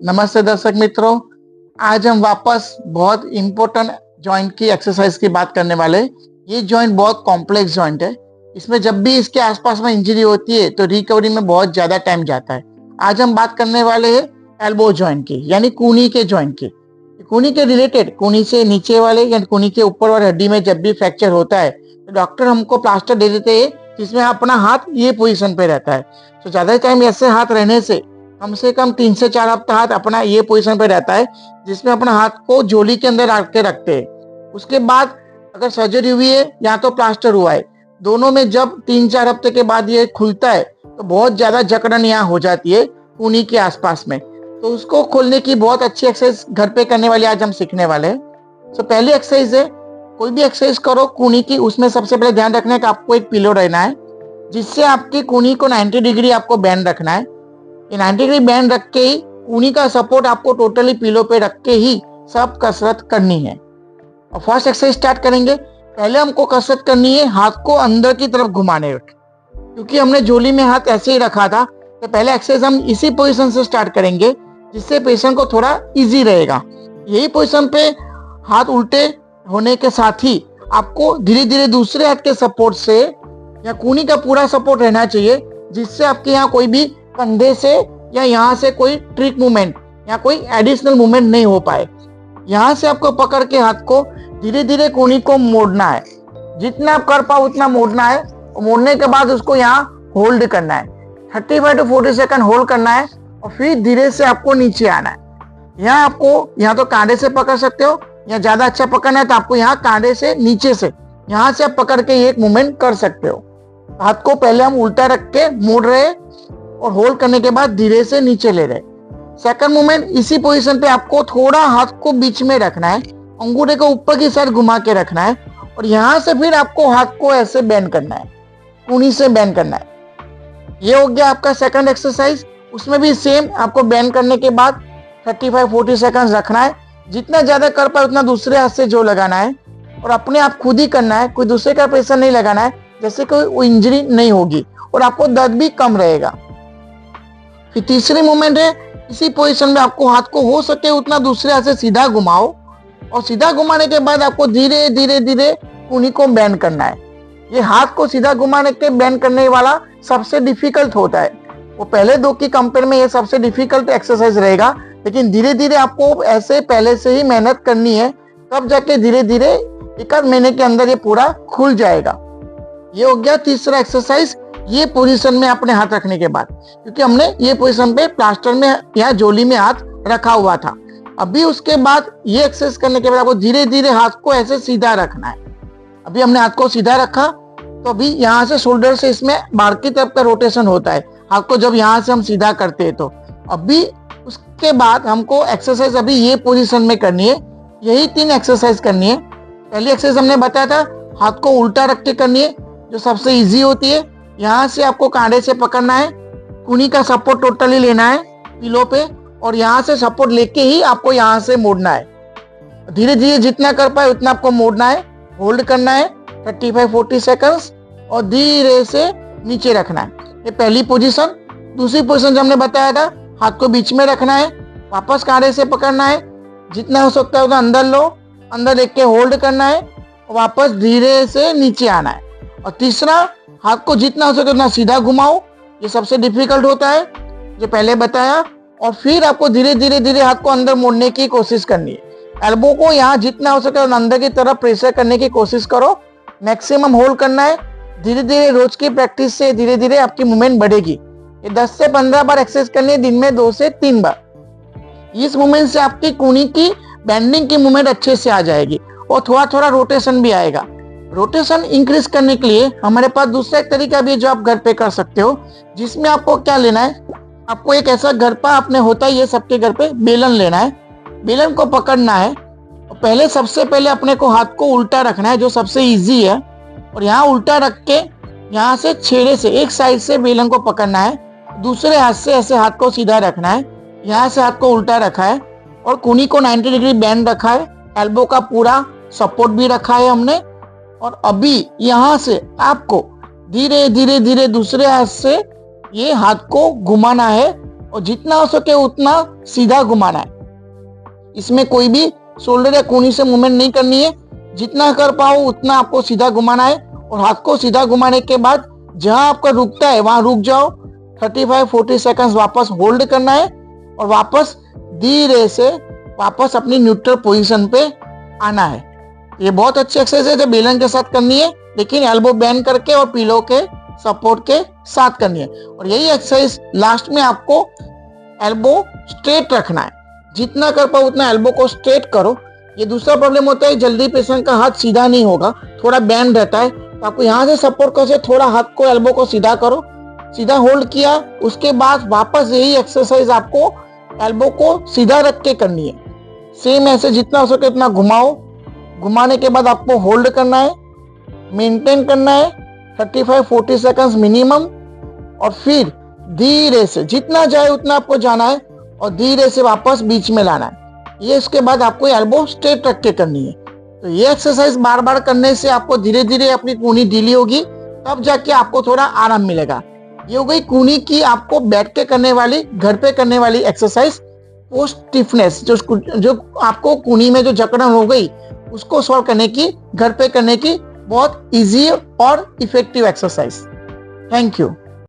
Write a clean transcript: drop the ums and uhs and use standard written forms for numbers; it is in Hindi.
नमस्ते दर्शक मित्रों। आज हम वापस बहुत इम्पोर्टेंट जॉइंट की एक्सरसाइज की बात करने वाले हैं। ये जॉइंट बहुत कॉम्प्लेक्स जॉइंट है। इसमें जब भी इसके आसपास में इंजरी होती है तो रिकवरी में बहुत ज़्यादा टाइम जाता है। आज हम बात करने वाले हैं एल्बो जॉइंट की, यानी कूनी के जॉइंट की। कूनी के रिलेटेड, कूनी से नीचे वाले या कूनी के ऊपर वाली हड्डी में जब भी फ्रैक्चर होता है तो डॉक्टर हमको प्लास्टर दे देते हैं, जिसमें अपना हाथ ये पोजीशन पे रहता है। तो ज़्यादा टाइम ऐसे हाथ रहने से कम 3 से 4 हफ्ता हाथ अपना ये पोजीशन पे रहता है, जिसमें अपना हाथ को झोली के अंदर आके रखते हैं। उसके बाद अगर सर्जरी हुई है या तो प्लास्टर हुआ है, दोनों में जब 3-4 हफ्ते के बाद ये खुलता है तो बहुत ज्यादा जकड़न यहाँ हो जाती है कूनी के आसपास में। तो उसको खोलने की बहुत अच्छी एक्सरसाइज घर पे करने वाली आज हम सीखने वाले हैं। तो पहली एक्सरसाइज है, कोई भी एक्सरसाइज करो कूनी की, उसमें सबसे पहले ध्यान रखना है कि आपको एक पिलो रहना है, जिससे आपकी कूनी को 90 डिग्री आपको बैंड रखना है। ये 90 डिग्री बैंड रख के ही कूनी का सपोर्ट आपको टोटली पिलो पे रख के ही सब कसरत करनी है। और फर्स्ट एक्सरसाइज स्टार्ट करेंगे। पहले हमको कसरत करनी है हाथ को अंदर की तरफ घुमाने, क्योंकि हमने झोली में हाथ ऐसे ही रखा था। तो पहले एक्सरसाइज हम इसी पोजीशन से स्टार्ट करेंगे, जिससे पेशेंट को थोड़ा इजी रहेगा। यही पोजीशन पे हाथ उल्टे होने के साथ ही आपको धीरे धीरे दूसरे हाथ के सपोर्ट से या कूनी का पूरा सपोर्ट रहना चाहिए, जिससे आपके यहाँ कोई भी कंधे से या यहाँ से कोई ट्रिक मूवमेंट या कोई एडिशनल मूवमेंट नहीं हो पाए। यहाँ से आपको पकड़ के हाथ को धीरे धीरे कूनी को मोड़ना है। जितना आप कर पाओ उतना मोड़ना है। और मोड़ने के बाद उसको यहाँ होल्ड करना है, 35 to 40 सेकंड होल्ड करना है। और फिर धीरे से आपको नीचे आना है। यहाँ आपको यहाँ तो कांधे से पकड़ सकते हो, या ज्यादा अच्छा पकड़ना है तो आपको यहाँ कांधे से नीचे से यहाँ से आप पकड़ के एक मूवमेंट कर सकते हो। हाथ को पहले हम उल्टा रख के मोड़ रहे और होल्ड करने के बाद धीरे से नीचे ले रहे। सेकंड मूवमेंट इसी पोजीशन पे आपको थोड़ा हाथ को बीच में रखना है, अंगूठे को ऊपर की साइड घुमा के रखना है। और यहाँ से फिर आपको हाथ को ऐसे बेंड करना है, कूनी से बेंड करना है। ये हो गया आपका सेकंड एक्सरसाइज। उसमें भी सेम आपको बेंड करने के बाद 35-40 सेकंड रखना है। जितना ज्यादा कर पाए उतना दूसरे हाथ से जो लगाना है, और अपने आप खुद ही करना है, कोई दूसरे का प्रेशर नहीं लगाना है, जैसे कोई इंजरी नहीं होगी और आपको दर्द भी कम रहेगा। फिर तीसरी मूवमेंट है, इसी पोजीशन में आपको हाथ को हो सके उतना दूसरे हाथ से सीधा घुमाओ, और सीधा घुमाने के बाद आपको धीरे धीरे धीरे कूनी को बेंड करना है। ये हाथ को सीधा घुमाने के बेंड करने वाला सबसे डिफिकल्ट होता है। वो पहले दो की कंपेयर में ये सबसे डिफिकल्ट एक्सरसाइज रहेगा, लेकिन धीरे धीरे आपको ऐसे पहले से ही मेहनत करनी है, तब जाके धीरे धीरे 1 महीने के अंदर ये पूरा खुल जाएगा। ये हो गया तीसरा एक्सरसाइज, ये पोजीशन में अपने हाथ रखने के बाद, क्योंकि हमने ये पोजीशन पे प्लास्टर में या झोली में हाथ रखा हुआ था। अभी उसके बाद ये एक्सरसाइज करने के बाद आपको धीरे धीरे हाथ को ऐसे सीधा रखना है। अभी हमने हाथ को सीधा रखा, तो अभी यहाँ से शोल्डर से इसमें बाहर की तरफ का रोटेशन होता है हाथ को, जब यहाँ से हम सीधा करते हैं। तो अभी उसके बाद हमको एक्सरसाइज अभी ये पोजीशन में करनी है। यही 3 एक्सरसाइज करनी है। पहली एक्सरसाइज हमने बताया था हाथ को उल्टा रख के करनी है, जो सबसे इजी होती है। यहाँ से आपको कांधे से पकड़ना है, कूनी का सपोर्ट टोटली लेना है पिलो पे, और यहाँ से सपोर्ट लेके ही आपको यहाँ से मोड़ना है। धीरे धीरे जितना कर पाए उतना आपको मोड़ना है, होल्ड करना है 35-40 सेकंड्स, और धीरे से नीचे रखना है। ये पहली पोजीशन। दूसरी पोजीशन जो हमने बताया था, हाथ को बीच में रखना है, वापस कांधे से पकड़ना है, जितना हो सकता है उतना अंदर लो, अंदर लेके के होल्ड करना है, और वापस धीरे से नीचे आना है। और तीसरा, हाथ को जितना हो सके उतना सीधा घुमाओ, ये सबसे डिफिकल्ट होता है जो पहले बताया। और फिर आपको धीरे धीरे धीरे हाथ को अंदर मोड़ने की कोशिश करनी है। एल्बो को यहाँ जितना हो सके अंदर की तरफ प्रेशर करने की कोशिश करो, मैक्सिमम होल्ड करना है। धीरे धीरे रोज की प्रैक्टिस से धीरे धीरे आपकी मूवमेंट बढ़ेगी। ये 10 से 15 बार एक्सरसाइज करनी है, दिन में 2 से 3 बार। इस मूवमेंट से आपकी कूनी की बेंडिंग की मूवमेंट अच्छे से आ जाएगी, और थोड़ा थोड़ा रोटेशन भी आएगा। रोटेशन इंक्रीज करने के लिए हमारे पास दूसरा एक तरीका भी है जो आप घर पे कर सकते हो, जिसमें आपको क्या लेना है, आपको एक ऐसा घर पर अपने होता है, ये सबके घर पे बेलन लेना है। बेलन को पकड़ना है, और पहले सबसे पहले अपने को हाथ को उल्टा रखना है, जो सबसे इजी है। और यहाँ उल्टा रख के यहाँ से छेड़े से एक साइड से बेलन को पकड़ना है, दूसरे हाथ से ऐसे हाथ को सीधा रखना है। यहाँ से हाथ को उल्टा रखा है और कूनी को 90 डिग्री बैंड रखा है, एल्बो का पूरा सपोर्ट भी रखा है हमने। और अभी यहाँ से आपको धीरे धीरे धीरे दूसरे हाथ से ये हाथ को घुमाना है, और जितना हो सके उतना सीधा घुमाना है। इसमें कोई भी शोल्डर या कूनी से मूवमेंट नहीं करनी है। जितना कर पाओ उतना आपको सीधा घुमाना है और हाथ को सीधा घुमाने के बाद जहां आपका रुकता है वहां रुक जाओ। 35-40 सेकंड्स वापस होल्ड करना है और वापस धीरे से वापस अपनी न्यूट्रल पोजीशन पे आना है। ये बहुत अच्छी एक्सरसाइज है, बेलन के साथ करनी है, लेकिन एल्बो बेंड करके और पिलो के सपोर्ट के साथ करनी है। और यही एक्सरसाइज लास्ट में आपको एल्बो स्ट्रेट रखना है। जितना कर पाओ उतना एल्बो को स्ट्रेट करो। ये दूसरा प्रॉब्लम होता है, जल्दी पेशेंट का हाथ सीधा नहीं होगा, थोड़ा बैंड रहता है, तो आपको यहाँ से सपोर्ट करके थोड़ा हाथ को एल्बो को सीधा करो। सीधा होल्ड किया, उसके बाद वापस यही एक्सरसाइज आपको एल्बो को सीधा रख के करनी है। सेम ऐसे जितना हो सके उतना घुमाओ। घुमाने के बाद आपको होल्ड करना है, मेंटेन करना है 35-40 सेकंड्स मिनिमम, और फिर धीरे से जितना जाए उतना आपको जाना है और धीरे से वापस बीच में लाना है। ये इसके बाद आपको एल्बो स्ट्रेट रख के करनी है। तो ये एक्सरसाइज बार बार करने से आपको धीरे धीरे अपनी कूनी ढीली होगी, तब जाके आपको थोड़ा आराम मिलेगा। ये हो गई कूनी की आपको बैठ के करने वाली, घर पे करने वाली एक्सरसाइज। पोस्ट स्टिफनेस, जो आपको कूनी में जो जकड़न हो गई उसको सॉल्व करने की, घर पे करने की बहुत इजी और इफेक्टिव एक्सरसाइज। Thank you.